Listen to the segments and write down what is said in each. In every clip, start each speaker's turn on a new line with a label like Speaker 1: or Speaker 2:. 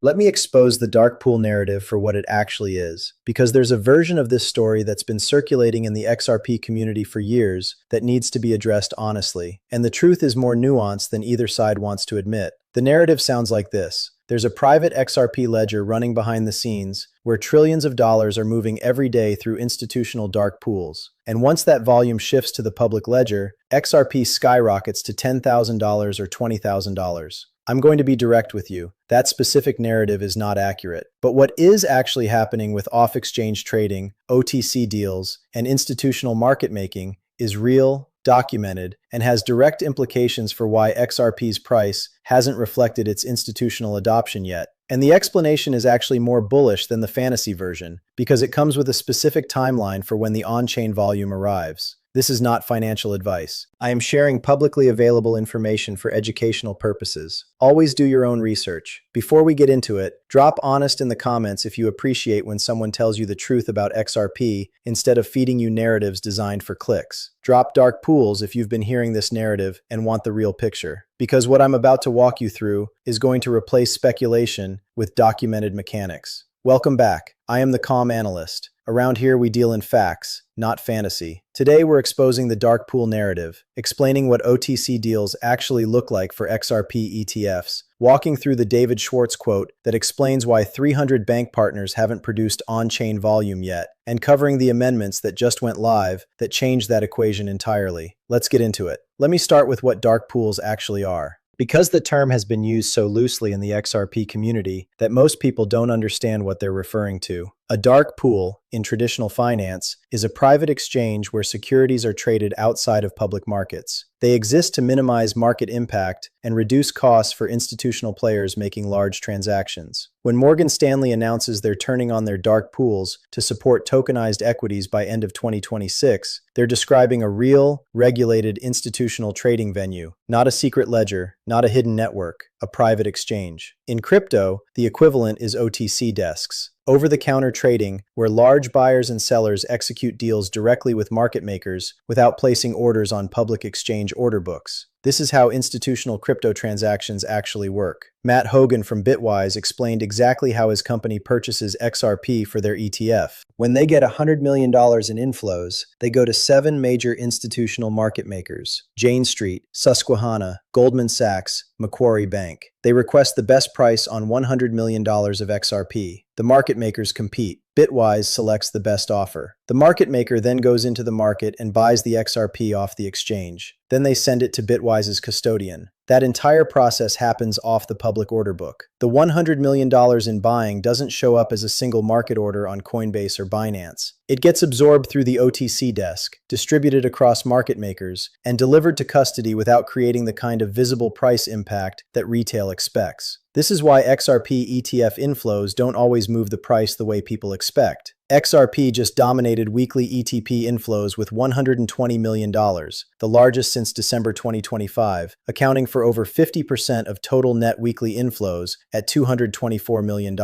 Speaker 1: Let me expose the dark pool narrative for what it actually is, because there's a version of this story that's been circulating in the XRP community for years that needs to be addressed honestly, and the truth is more nuanced than either side wants to admit. The narrative sounds like this. There's a private XRP ledger running behind the scenes where trillions of dollars are moving every day through institutional dark pools. And once that volume shifts to the public ledger, XRP skyrockets to $10,000 or $20,000. I'm going to be direct with you. That specific narrative is not accurate. But what is actually happening with off-exchange trading, OTC deals, and institutional market making is real, documented, and has direct implications for why XRP's price hasn't reflected its institutional adoption yet. And the explanation is actually more bullish than the fantasy version, because it comes with a specific timeline for when the on-chain volume arrives. This is not financial advice. I am sharing publicly available information for educational purposes. Always do your own research. Before we get into it, drop honest in the comments if you appreciate when someone tells you the truth about XRP instead of feeding you narratives designed for clicks. Drop dark pools if you've been hearing this narrative and want the real picture. Because what I'm about to walk you through is going to replace speculation with documented mechanics. Welcome back. I am the Calm Analyst. Around here we deal in facts, not fantasy. Today we're exposing the dark pool narrative, explaining what OTC deals actually look like for XRP ETFs, walking through the David Schwartz quote that explains why 300 bank partners haven't produced on-chain volume yet, and covering the amendments that just went live that change that equation entirely. Let's get into it. Let me start with what dark pools actually are. Because the term has been used so loosely in the XRP community that most people don't understand what they're referring to. A dark pool, in traditional finance, is a private exchange where securities are traded outside of public markets. They exist to minimize market impact and reduce costs for institutional players making large transactions. When Morgan Stanley announces they're turning on their dark pools to support tokenized equities by end of 2026, they're describing a real, regulated institutional trading venue, not a secret ledger, not a hidden network, a private exchange. In crypto, the equivalent is OTC desks. Over-the-counter trading, where large buyers and sellers execute deals directly with market makers without placing orders on public exchange order books. This is how institutional crypto transactions actually work. Matt Hogan from Bitwise explained exactly how his company purchases XRP for their ETF. When they get $100 million in inflows, they go to 7 major institutional market makers: Jane Street, Susquehanna, Goldman Sachs, Macquarie Bank. They request the best price on $100 million of XRP. The market makers compete. Bitwise selects the best offer. The market maker then goes into the market and buys the XRP off the exchange. Then they send it to Bitwise's custodian. That entire process happens off the public order book. The $100 million in buying doesn't show up as a single market order on Coinbase or Binance. It gets absorbed through the OTC desk, distributed across market makers, and delivered to custody without creating the kind of visible price impact that retail expects. This is why XRP ETF inflows don't always move the price the way people expect. XRP just dominated weekly ETP inflows with $120 million, the largest since December 2025, accounting for over 50% of total net weekly inflows at $224 million.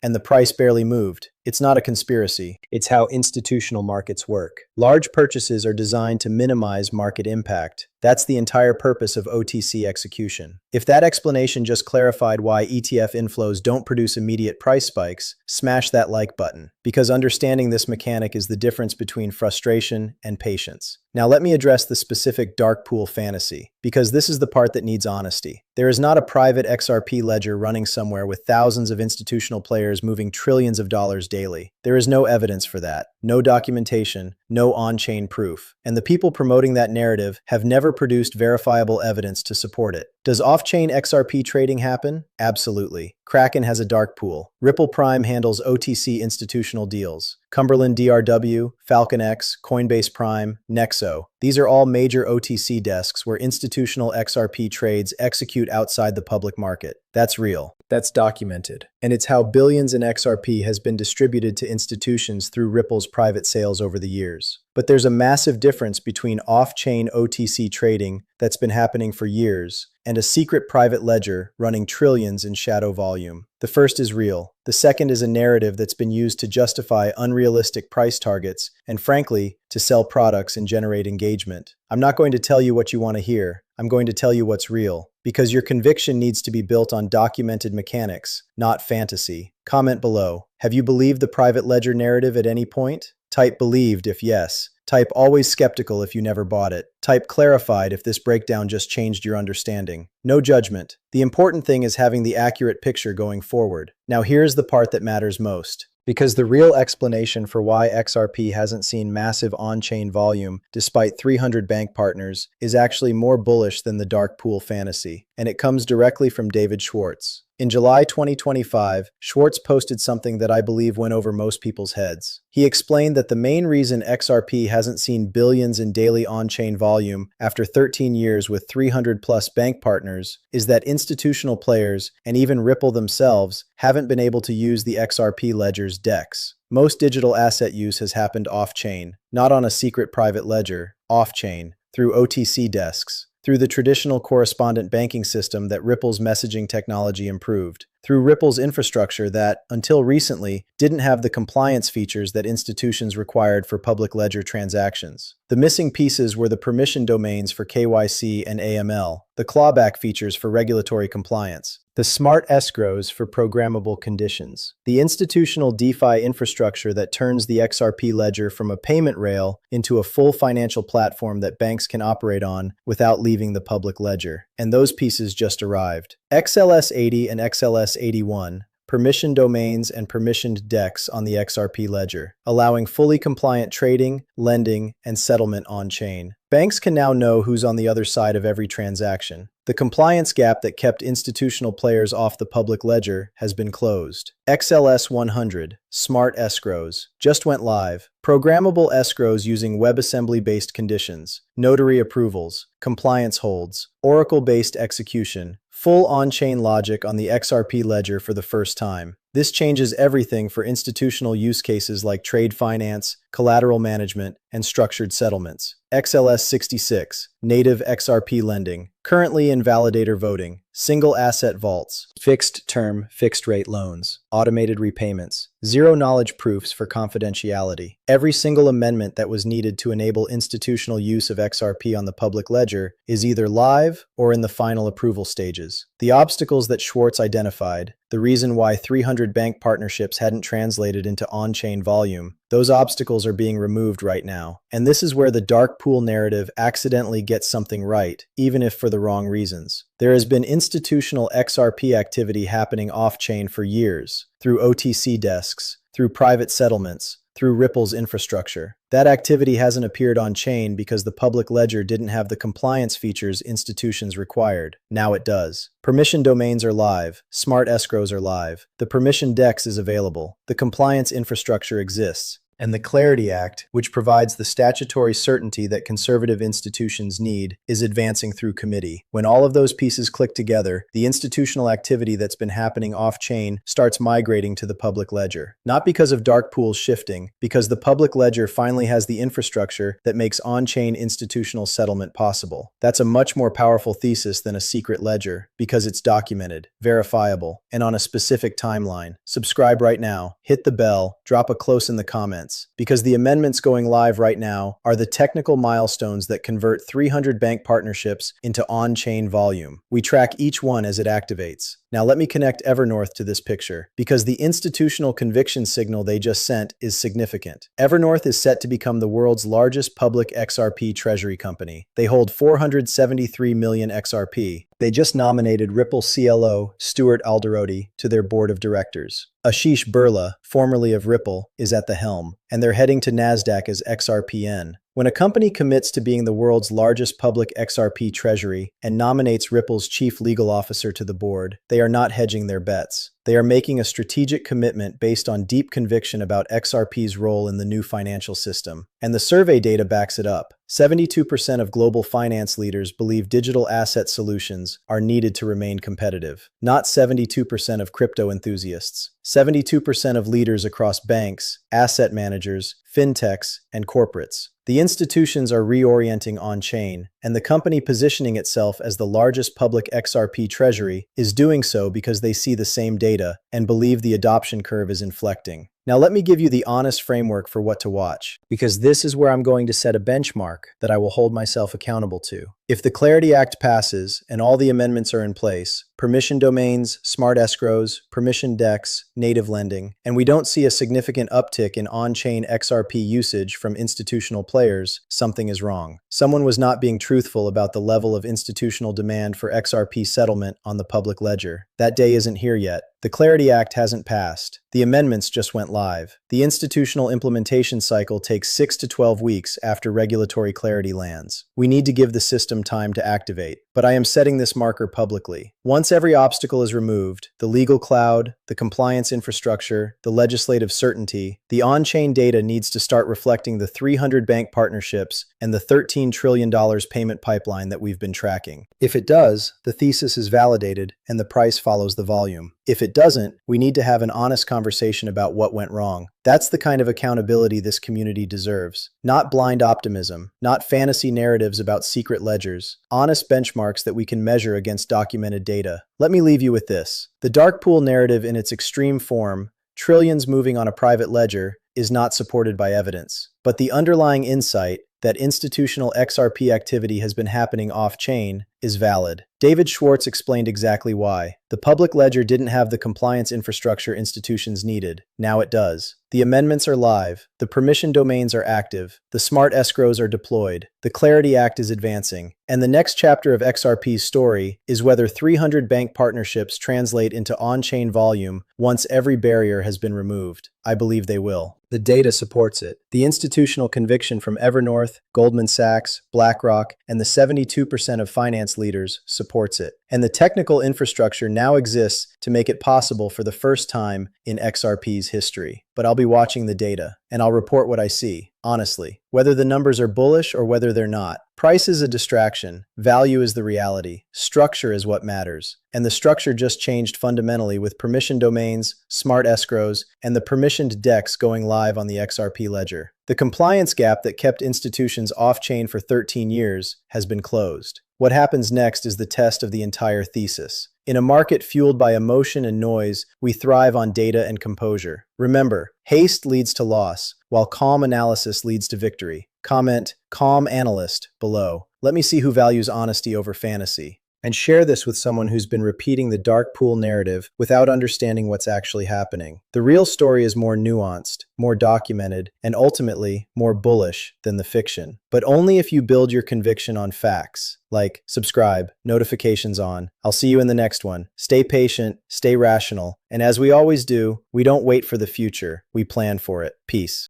Speaker 1: And the price barely moved. It's not a conspiracy. It's how institutional markets work. Large purchases are designed to minimize market impact. That's the entire purpose of OTC execution. If that explanation just clarified why ETF inflows don't produce immediate price spikes, smash that like button, because understanding this mechanic is the difference between frustration and patience. Now let me address the specific dark pool fantasy, because this is the part that needs honesty. There is not a private XRP ledger running somewhere with thousands of institutional players moving trillions of dollars daily. There is no evidence for that, no documentation, no on-chain proof, and the people promoting that narrative have never produced verifiable evidence to support it. Does off-chain XRP trading happen? Absolutely. Kraken has a dark pool. Ripple Prime handles OTC institutional deals. Cumberland DRW, FalconX, Coinbase Prime, Nexo. These are all major OTC desks where institutional XRP trades execute outside the public market. That's real. That's documented. And it's how billions in XRP has been distributed to institutions through Ripple's private sales over the years. But there's a massive difference between off-chain OTC trading that's been happening for years and a secret private ledger running trillions in shadow volume. The first is real. The second is a narrative that's been used to justify unrealistic price targets and, frankly, to sell products and generate engagement. I'm not going to tell you what you want to hear. I'm going to tell you what's real, because your conviction needs to be built on documented mechanics, not fantasy. Comment below. Have you believed the private ledger narrative at any point? Type believed if yes. Type always skeptical if you never bought it. Type clarified if this breakdown just changed your understanding. No judgment. The important thing is having the accurate picture going forward. Now here's the part that matters most. Because the real explanation for why XRP hasn't seen massive on-chain volume despite 300 bank partners is actually more bullish than the dark pool fantasy, and it comes directly from David Schwartz. In July 2025, Schwartz posted something that I believe went over most people's heads. He explained that the main reason XRP hasn't seen billions in daily on-chain volume after 13 years with 300-plus bank partners is that institutional players, and even Ripple themselves, haven't been able to use the XRP ledger's DEX. Most digital asset use has happened off-chain, not on a secret private ledger, off-chain, through OTC desks, through the traditional correspondent banking system that Ripple's messaging technology improved, through Ripple's infrastructure that, until recently, didn't have the compliance features that institutions required for public ledger transactions. The missing pieces were the permission domains for KYC and AML, the clawback features for regulatory compliance, the smart escrows for programmable conditions, the institutional DeFi infrastructure that turns the XRP ledger from a payment rail into a full financial platform that banks can operate on without leaving the public ledger. And those pieces just arrived. XLS80 and XLS81, permission domains and permissioned DEX on the XRP ledger, allowing fully compliant trading, lending, and settlement on-chain. Banks can now know who's on the other side of every transaction. The compliance gap that kept institutional players off the public ledger has been closed. XLS 100, Smart Escrows, just went live. Programmable escrows using WebAssembly-based conditions, notary approvals, compliance holds, Oracle-based execution, full on-chain logic on the XRP ledger for the first time. This changes everything for institutional use cases like trade finance, collateral management, and structured settlements. XLS 66, native XRP lending, currently in validator voting, single asset vaults, fixed term, fixed rate loans, automated repayments, zero knowledge proofs for confidentiality. Every single amendment that was needed to enable institutional use of XRP on the public ledger is either live or in the final approval stages. The obstacles that Schwartz identified, the reason why 300 bank partnerships hadn't translated into on-chain volume, those obstacles are being removed right now. And this is where the dark pool narrative accidentally gets something right, even if for the wrong reasons. There has been institutional XRP activity happening off-chain for years, through OTC desks, through private settlements, through Ripple's infrastructure. That activity hasn't appeared on-chain because the public ledger didn't have the compliance features institutions required. Now it does. Permission domains are live. Smart escrows are live. The permission DEX is available. The compliance infrastructure exists. And the Clarity Act, which provides the statutory certainty that conservative institutions need, is advancing through committee. When all of those pieces click together, the institutional activity that's been happening off-chain starts migrating to the public ledger. Not because of dark pools shifting, because the public ledger finally has the infrastructure that makes on-chain institutional settlement possible. That's a much more powerful thesis than a secret ledger, because it's documented, verifiable, and on a specific timeline. Subscribe right now, hit the bell, drop a close in the comments, because the amendments going live right now are the technical milestones that convert 300 bank partnerships into on-chain volume. We track each one as it activates. Now let me connect Evernorth to this picture, because the institutional conviction signal they just sent is significant. Evernorth is set to become the world's largest public XRP treasury company. They hold 473 million XRP. They just nominated Ripple CLO Stuart Alderoty to their board of directors. Ashish Birla, formerly of Ripple, is at the helm, and they're heading to NASDAQ as XRPN. When a company commits to being the world's largest public XRP treasury and nominates Ripple's chief legal officer to the board, they are not hedging their bets. They are making a strategic commitment based on deep conviction about XRP's role in the new financial system. And the survey data backs it up. 72% of global finance leaders believe digital asset solutions are needed to remain competitive. Not 72% of crypto enthusiasts. 72% of leaders across banks, asset managers, fintechs, and corporates. The institutions are reorienting on-chain, and the company positioning itself as the largest public XRP treasury is doing so because they see the same data and believe the adoption curve is inflecting. Now let me give you the honest framework for what to watch, because this is where I'm going to set a benchmark that I will hold myself accountable to. If the Clarity Act passes and all the amendments are in place, permission domains, smart escrows, permission DEX, native lending, and we don't see a significant uptick in on-chain XRP usage from institutional players, something is wrong. Someone was not being truthful about the level of institutional demand for XRP settlement on the public ledger. That day isn't here yet. The Clarity Act hasn't passed. The amendments just went live. The institutional implementation cycle takes 6 to 12 weeks after regulatory clarity lands. We need to give the system time to activate, but I am setting this marker publicly. Once every obstacle is removed, the legal cloud, the compliance infrastructure, the legislative certainty, the on-chain data needs to start reflecting the 300 bank partnerships and the $13 trillion payment pipeline that we've been tracking. If it does, the thesis is validated and the price follows the volume. If it doesn't, we need to have an honest conversation about what went wrong. That's the kind of accountability this community deserves. Not blind optimism, not fantasy narratives about secret ledgers, honest benchmarks that we can measure against documented data. Let me leave you with this. The dark pool narrative in its extreme form, trillions moving on a private ledger, is not supported by evidence. But the underlying insight that institutional XRP activity has been happening off-chain is valid. David Schwartz explained exactly why. The public ledger didn't have the compliance infrastructure institutions needed. Now it does. The amendments are live. The permission domains are active. The smart escrows are deployed. The Clarity Act is advancing. And the next chapter of XRP's story is whether 300 bank partnerships translate into on-chain volume once every barrier has been removed. I believe they will. The data supports it. The institutional conviction from Evernorth, Goldman Sachs, BlackRock, and the 72% of finance leaders supports it. And the technical infrastructure now exists to make it possible for the first time in XRP's history. But I'll be watching the data, and I'll report what I see, honestly. Whether the numbers are bullish or whether they're not. Price is a distraction. Value is the reality. Structure is what matters. And the structure just changed fundamentally with permission domains, smart escrows, and the permissioned DEX going live on the XRP ledger. The compliance gap that kept institutions off-chain for 13 years has been closed. What happens next is the test of the entire thesis. In a market fueled by emotion and noise, we thrive on data and composure. Remember, haste leads to loss, while calm analysis leads to victory. Comment, "Calm analyst," below. Let me see who values honesty over fantasy. And share this with someone who's been repeating the dark pool narrative without understanding what's actually happening. The real story is more nuanced, more documented, and ultimately more bullish than the fiction. But only if you build your conviction on facts. Like, subscribe, notifications on. I'll see you in the next one. Stay patient, stay rational, and as we always do, we don't wait for the future, we plan for it. Peace.